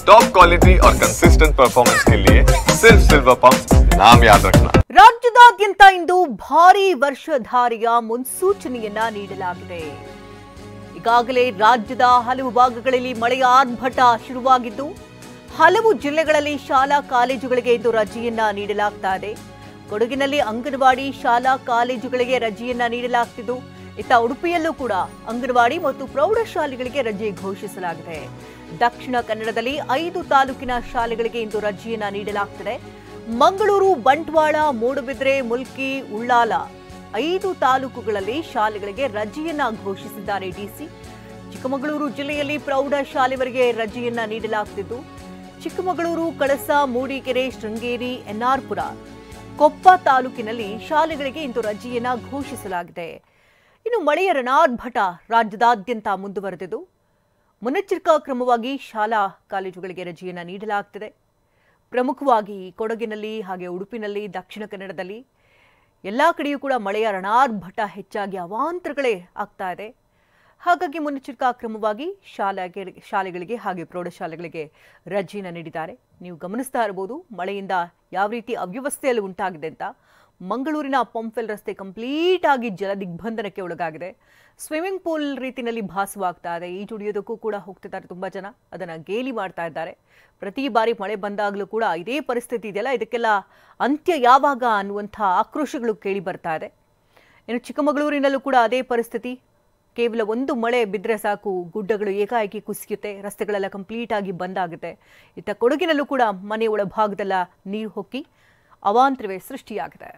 Top quality और consistent performance के लिए सिर्फ सिल्वर पंप नाम याद रखना। ರಾಜ್ಯದಾದ್ಯಂತ ಇಂದು ಭಾರೀ ವರ್ಷಧಾರೆಯ ಮುನ್ಸೂಚನೆಯನ್ನ ನೀಡಲಾಗಿದೆ. ಈಗಾಗಲೇ ರಾಜ್ಯದ ಹಲವು ಭಾಗಗಳಲ್ಲಿ ಮಳೆಯ ಆರ್ಭಟ ಶುರುವಾಗಿದ್ದು ಹಲವು ಜಿಲ್ಲೆಗಳಲ್ಲಿ ಶಾಲಾ ಕಾಲೇಜುಗಳಿಗೆ ಇಂದು ರಜೆಯನ್ನ ನೀಡಲಾಗ್ತಾ ಇದೆ. ಕೊಡಗಿನಲ್ಲಿ ಅಂಗನವಾಡಿ ಶಾಲಾ ಕಾಲೇಜುಗಳಿಗೆ ರಜೆಯನ್ನ ನೀಡಲಾಗ್ತಿದ್ದು, ಇತ್ತ ಉಡುಪಿಯಲ್ಲೂ ಕೂಡ ಅಂಗನವಾಡಿ ಮತ್ತು ಪ್ರೌಢಶಾಲೆಗಳಿಗೆ ರಜೆ ಘೋಷಿಸಲಾಗಿದೆ. ದಕ್ಷಿಣ ಕನ್ನಡದಲ್ಲಿ 5 ತಾಲೂಕಿನ ಶಾಲೆಗಳಿಗೆ ಇಂದು ರಜೆಯನ್ನ ನೀಡಲಾಗ್ತಿದೆ. ಮಂಗಳೂರು, ಬಂಟ್ವಾಳ, ಮೂಡುಬಿದ್ರೆ, ಮುಲ್ಕಿ, ಉಳ್ಳಾಲ 5 ತಾಲೂಕುಗಳಲ್ಲಿ ಶಾಲೆಗಳಿಗೆ ರಜೆಯನ್ನ ಘೋಷಿಸಿದ್ದಾರೆ ಡಿಸಿ. ಚಿಕ್ಕಮಗಳೂರು ಜಿಲ್ಲೆಯಲ್ಲಿ ಪ್ರೌಢಶಾಲೆವರೆಗೆ ರಜೆಯನ್ನ ನೀಡಲಾಗುತ್ತಿದ್ದು, ಚಿಕ್ಕಮಗಳೂರು, ಕಳಸ, ಮೂಡಿಗೆರೆ, ಶೃಂಗೇರಿ, ಎನ್ಆರ್ಪುರ, ಕೊಪ್ಪ ತಾಲೂಕಿನಲ್ಲಿ ಶಾಲೆಗಳಿಗೆ ಇಂದು ರಜೆಯನ್ನ ಘೋಷಿಸಲಾಗಿದೆ. ಇನ್ನು ಮಳೆಯ ರಣಾರ್ಭಟ ರಾಜ್ಯದಾದ್ಯಂತ ಮುಂದುವರೆದಿದ್ದು, ಮುನ್ನೆಚ್ಚರಿಕಾ ಕ್ರಮವಾಗಿ ಶಾಲಾ ಕಾಲೇಜುಗಳಿಗೆ ರಜೆಯನ್ನ ನೀಡಲಾಗುತ್ತಿದೆ. ಪ್ರಮುಖವಾಗಿ ಕೊಡಗಿನಲ್ಲಿ ಹಾಗೆ ಉಡುಪಿನಲ್ಲಿ, ದಕ್ಷಿಣ ಕನ್ನಡದಲ್ಲಿ ಎಲ್ಲ ಕಡೆಯೂ ಕೂಡ ಮಳೆಯ ರಣಾರ್ಭಟ ಹೆಚ್ಚಾಗಿ ಅವಾಂತರಗಳೇ ಆಗ್ತಾ ಇದೆ. ಹಾಗಾಗಿ ಮುನ್ನೆಚ್ಚರಿಕಾ ಕ್ರಮವಾಗಿ ಶಾಲೆಗಳಿಗೆ ಹಾಗೆ ಪ್ರೌಢಶಾಲೆಗಳಿಗೆ ರಜೆಯನ್ನು ನೀಡಿದ್ದಾರೆ. ನೀವು ಗಮನಿಸ್ತಾ ಇರಬಹುದು ಮಳೆಯಿಂದ ಯಾವ ರೀತಿ ಅವ್ಯವಸ್ಥೆಯಲ್ಲಿ ಉಂಟಾಗಿದೆ ಅಂತ. ಮಂಗಳೂರಿನ ಪಂಪ್ವೆಲ್ ರಸ್ತೆ ಕಂಪ್ಲೀಟ್ ಆಗಿ ಜಲ ದಿಗ್ಬಂಧನಕ್ಕೆ ಒಳಗಾಗಿದೆ. ಸ್ವಿಮ್ಮಿಂಗ್ ಪೂಲ್ ರೀತಿಯಲ್ಲಿ ಭಾಸವಾಗ್ತಾ ಇದೆ. ಈಜುಡಿಯೋದಕ್ಕೂ ಕೂಡ ಹೋಗ್ತಿದ್ದಾರೆ ತುಂಬ ಜನ, ಅದನ್ನು ಗೇಲಿ ಮಾಡ್ತಾ ಇದ್ದಾರೆ. ಪ್ರತಿ ಬಾರಿ ಮಳೆ ಬಂದಾಗಲೂ ಕೂಡ ಇದೇ ಪರಿಸ್ಥಿತಿ ಇದೆಯಲ್ಲ, ಇದಕ್ಕೆಲ್ಲ ಅಂತ್ಯ ಯಾವಾಗ ಅನ್ನುವಂಥ ಆಕ್ರೋಶಗಳು ಕೇಳಿ ಬರ್ತಾ ಇದೆ. ಇನ್ನು ಚಿಕ್ಕಮಗಳೂರಿನಲ್ಲೂ ಕೂಡ ಅದೇ ಪರಿಸ್ಥಿತಿ. ಕೇವಲ ಒಂದು ಮಳೆ ಬಿದ್ದರೆ ಸಾಕು, ಗುಡ್ಡಗಳು ಏಕಾಏಕಿ ಕುಸಿಯುತ್ತೆ, ರಸ್ತೆಗಳೆಲ್ಲ ಕಂಪ್ಲೀಟ್ ಆಗಿ ಬಂದಾಗುತ್ತೆ. ಇತ್ತ ಕೊಡಗಿನಲ್ಲೂ ಕೂಡ ಮನೆ ಒಳಭಾಗದೆಲ್ಲ ನೀರು ಹೊಕ್ಕಿ ಅವಾಂತರವೇ ಸೃಷ್ಟಿಯಾಗಿದೆ.